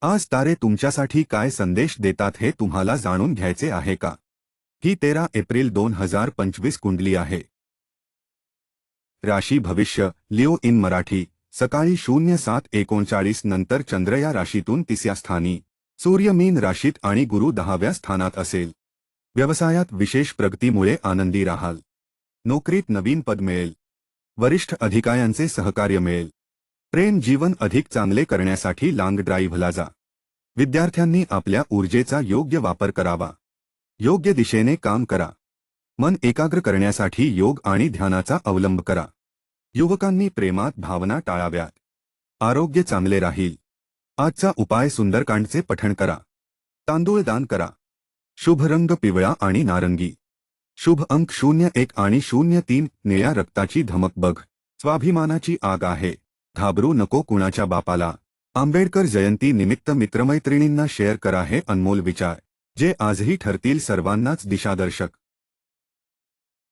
आज तारे तुमच्यासाठी काय संदेश देतात हे तुम्हाला जाणून घ्यायचे आहे का? ही 13 एप्रिल 2025 कुंडली आहे. राशी भविष्य लिओ इन मराठी. सकाळी 07:39 नंतर चंद्र या राशीतून 3ऱ्या स्थानी, सूर्य मीन राशीत आणि गुरु 10व्या स्थानात असेल. व्यवसायात विशेष प्रगतीमुळे आनंदी राहाल. नोकरीत नवीन पद मिळेल. वरिष्ठ अधिकाऱ्यांचे सहकार्य मिळेल. प्रेम जीवन अधिक चांगले करण्यासाठी लाँग ड्राईव्हला जा. विद्यार्थ्यांनी आपल्या ऊर्जेचा योग्य वापर करावा. योग्य दिशेने काम करा. मन एकाग्र करण्यासाठी योग आणि ध्यानाचा अवलंब करा. युवकांनी प्रेमात भावना टाळाव्यात. आरोग्य चांगले राहील. आजचा उपाय सुंदरकांडचे पठण करा. तांदूळ दान करा. शुभ रंग पिवळा आणि नारंगी. शुभ अंक 01 आणि 03. निळ्या रक्ताची धमक बघ. स्वाभिमानाची आग आहे. घाबरू नको कुणाच्या बापाला. आंबेडकर जयंती निमित्त मित्रमैत्रिणींना शेअर करा हे अनमोल विचार, जे आजही ठरतील सर्वांनाच दिशादर्शक.